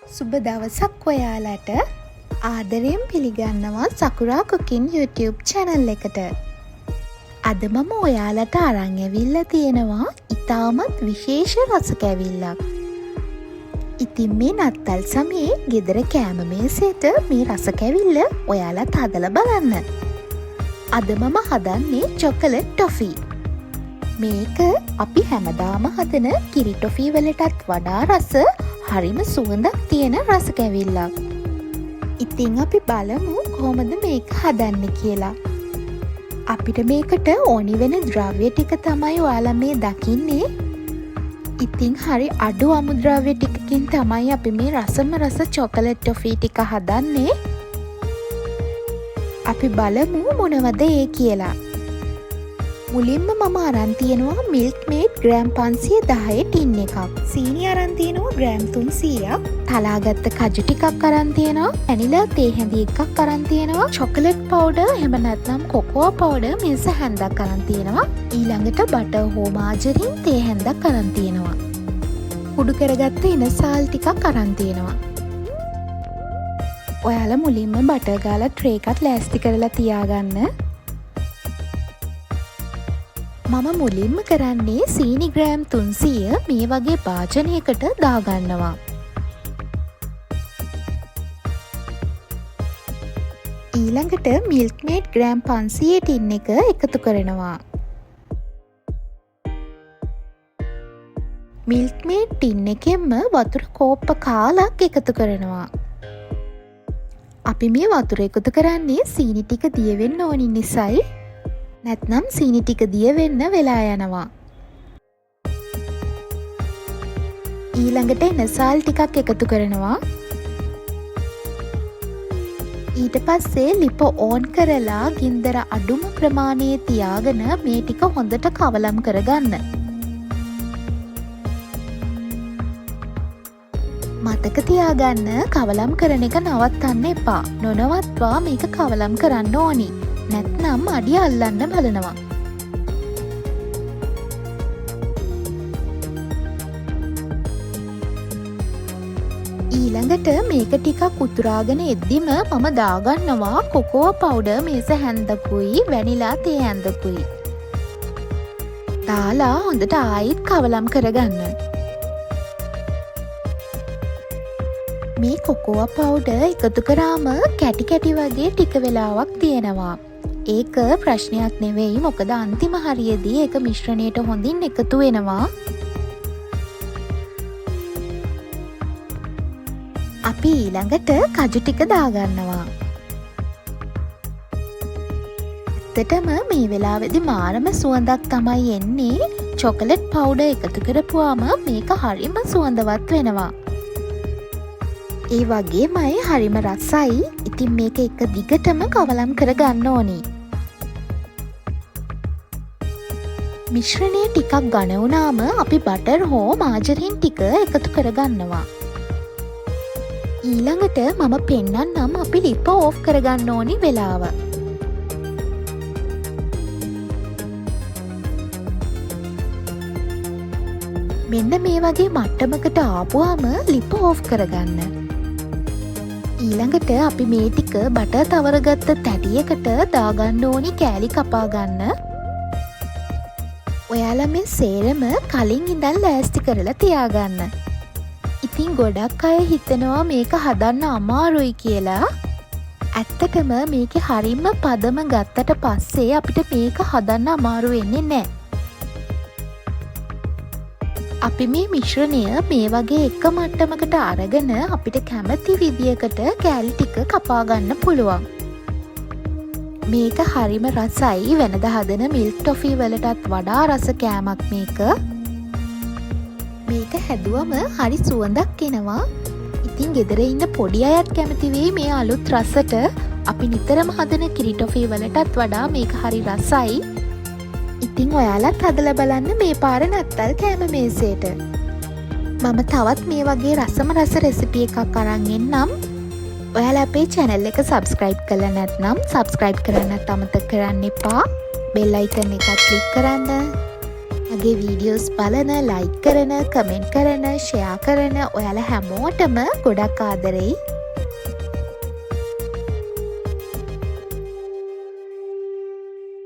සුබ දවසක් ඔයාලට. ආදරයෙන් පිළිගන්නවා සකුරා කුකින් YouTube channel එකට. අද මම ඔයාලට අරන් ඇවිල්ලා තියෙනවා ඉතාමත් විශේෂ රස කැවිල්ලක්. ඉතින් මේ නත්තල් සමයේ ගෙදර කෑම මේසෙට මේ රස කැවිල්ල ඔයාලත් හදලා බලන්න. අද මම හදන්නේ චොකලට් ටොෆී. මේක අපි හැමදාම හදන කිරි ටොෆී වලටත් වඩා රස හරිම සුවඳක් තියෙන රස කැවිල්ලක්. ඉතින් අපි බලමු කොහොමද මේක හදන්නේ කියලා. අපිට මේකට ඕනි වෙන ද්‍රව්‍ය ටික තමයි ඔයාලා මේ දකින්නේ. ඉතින් හරි අඩු අමුද්‍රව්‍ය ටිකකින් තමයි අපි මේ රසම රස චොකලට් ටොෆී ටික හදන්නේ. අපි බලමු මොනවද ඒ කියලා. මුලින්ම මම අරන් තියෙනවා මිල්ක් මේඩ් ග්‍රෑම් 510 ටින් එකක්. සීනි අරන් තියෙනවා ග්‍රෑම් 300ක්. තලාගත්ත කජු ටිකක් අරන් තියෙනවා. වැනිලා තේ හැඳි එකක් අරන් තියෙනවා. චොකලට් පවුඩර් එහෙම නැත්නම් කොකෝ පවුඩර් මේස හැන්දක් අරන් තියෙනවා. ඊළඟට බටර් හෝ මාජරින් තේ හැන්දක් අරන් තියෙනවා. කුඩු කරගත්ත ඉනසාල් ටිකක් අරන් තියෙනවා. ඔයාලා මුලින්ම බටර් ගාලා ට්‍රේ එකක් ලෑස්ති කරලා තියාගන්න. මම මුලින්ම කරන්නේ සීනි ග්‍රෑම් 300 මේ වගේ භාජනයකට දාගන්නවා. ඊළඟට මිල්ක් මේඩ් ග්‍රෑම් 500 ටින් එක එකතු කරනවා. මිල්ක් මේඩ් ටින් එකෙන්ම වතුර කෝප්ප කාලක් එකතු කරනවා. අපි මේ වතුර එකතු කරන්නේ සීනි ටික දිය වෙන්න ඕනි නිසායි. නැත්නම් සීනි ටික දිය වෙන්න වෙලා යනවා. ඊළඟට එනසාල් ටිකක් එකතු කරනවා. ඊට පස්සේ ලිප ඕන් කරලා ගින්දර අඩුම ප්‍රමාණයේ තියාගෙන මේ ටික හොඳට කවලම් කරගන්න. මතක තියාගන්න කවලම් කරන එක නවත්තන්න එපා. නොනවත්වා මේක කවලම් කරන්න ඕනි. නැත්නම් අඩිය අල්ලන්න බලනවා. ඊළඟට මේක ටිකක් උතුරාගෙන එද්දිම මම දාගන්නවා කොකෝ පවුඩර් මේස හැන්දකුයි වැනිලා තේ හැන්දකුයි. දාලා හොඳට ආයිත් කවලම් කරගන්න. මේ කොකෝ පවුඩර් එකතු කරාම කැටි කැටි වගේ ටික වෙලාවක් තියෙනවා. ඒක ප්‍රශ්නයක් නෙවෙයි, මොකද අන්තිම හරියේදී ඒක මිශ්‍රණයට හොඳින් එකතු වෙනවා. අපි ඊළඟට කජු ටික දාගන්නවා. ඇත්තටම මේ වෙලාවේදී මාරම සුවඳක් තමයි එන්නේ. චොකලට් පවුඩර් එකතු කරපුවාම මේක හරිම සුවඳවත් වෙනවා. ඒ වගේමයි හරිම රසයි. ඉතින් මේක එක දිගටම කවලම් කරගන්න ඕනි. මිශ්‍රණය ටිකක් ඝන වුණාම අපි බටර් හෝ මාජරින් ටික එකතු කරගන්නවා. ඊළඟට මම පෙන්නන්නම් අපි ලිප ඕෆ් කරගන්න ඕනි වෙලාව. මෙන්න මේ වගේ මට්ටමකට ආපුවාම ලිප ඕෆ් කරගන්න. ඊළඟට අපි මේ ටික බටර් තවරගත්ත තැටියකට දාගන්න ඕනි කෑලි කපා ගන්න. ඔයාලා මේ සේරම කලින් ඉඳන් ලෑස්ති කරලා තියාගන්න. ඉතින් ගොඩක් අය හිතනවා මේක හදන්න අමාරුයි කියලා. ඇත්තටම මේකේ හරිම පදම ගත්තට පස්සේ අපිට මේක හදන්න අමාරු වෙන්නේ නැහැ. අපි මේ මිශ්‍රණය මේ වගේ එක මට්ටමකට අරගෙන අපිට කැමති විදියකට කෑලි ටික කපා ගන්න පුළුවන්. මේක හරිම රසයි. වෙනද හදන මිල්ක් ටොෆී වලටත් වඩා රස කෑමක් මේක. මේක හැදුවම හරි සුවඳක් එනවා. ඉතින් ගෙදර ඉන්න පොඩි අයත් කැමති වෙයි මේ අලුත් රසට. අපි නිතරම හදන කිරි ටොෆී වලටත් වඩා මේක හරි රසයි. ඉතින් ඔයාලත් හදලා බලන්න මේ පාර නත්තල් කෑම මේසෙට. මම තවත් මේ වගේ රසම රස රෙසිපි එකක් අරන් එන්නම්. ඔයාලා අපේ channel එක subscribe කරලා නැත්නම් subscribe කරන්නත් අමතක කරන්න එපා. bell icon එක click කරන්න. මගේ වීඩියෝස් බලන, ලයික් කරන, කමෙන්ට් කරන, ෂෙයා කරන ඔයාලා හැමෝටම ගොඩක් ආදරෙයි.